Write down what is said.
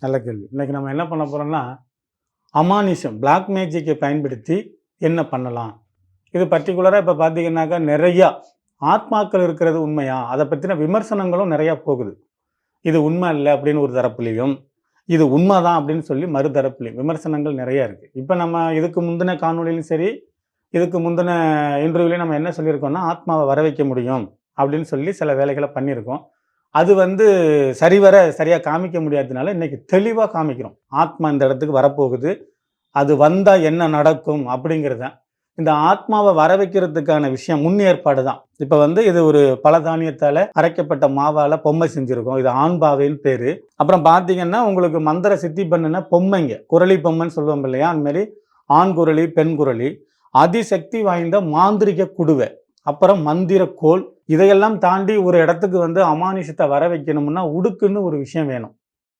நல்ல கேள்வி. இன்னைக்கு நம்ம என்ன பண்ண போறோம்னா, அமானுஷ்யம் பிளாக் மேஜிக்கை பயன்படுத்தி என்ன பண்ணலாம்? இது பர்ட்டிகுலரா இப்ப பார்த்தீங்கன்னாக்கா, நெறையா ஆத்மாக்கள் இருக்கிறது உண்மையா? அத பத்தின விமர்சனங்களும் நெறையா போகுது. இது உண்மை இல்ல அப்படின்னு ஒரு தரப்புலயும், இது உண்மதான் அப்படின்னு சொல்லி மறுதரப்புலயும் விமர்சனங்கள் நெறைய இருக்கு. இப்ப நம்ம இதுக்கு முந்தின காணொளியிலும் சரி, இதுக்கு முந்தின இன்டர்வியூலயும் நம்ம என்ன சொல்லியிருக்கோம்னா, ஆத்மாவ வர வைக்க முடியும் அப்படின்னு சொல்லி சில வேலைகள பண்ணியிருக்கோம். அது சரியா காமிக்க முடியாததுனால, இன்னைக்கு தெளிவா காமிக்கிறோம். ஆத்மா இந்த இடத்துக்கு வரப்போகுது. அது வந்தா என்ன நடக்கும் அப்படிங்கிறது தான். இந்த ஆத்மாவ வர வைக்கிறதுக்கான விஷயம் முன் ஏற்பாடு தான். இப்ப இது ஒரு பலதானியத்தால அரைக்கப்பட்ட மாவால பொம்மை செஞ்சிருக்கோம். இது ஆண்பாவைன்னு பேரு. அப்புறம் பார்த்தீங்கன்னா, உங்களுக்கு மந்திர சித்தி பண்ணுன பொம்மைங்க. குரளி பொம்மைன்னு சொல்லுவோம் இல்லையா? அந்த மாரி ஆண் குரளி, பெண் குரளி, அதிசக்தி வாய்ந்த மாந்திரிக குடுவை, அப்புறம் மந்திர கோல், இதையெல்லாம் தாண்டி ஒரு இடத்துக்கு அமானுஷத்த வர வைக்கணும்னா, உடுக்குன்னு ஒரு விஷயம் வேணும்.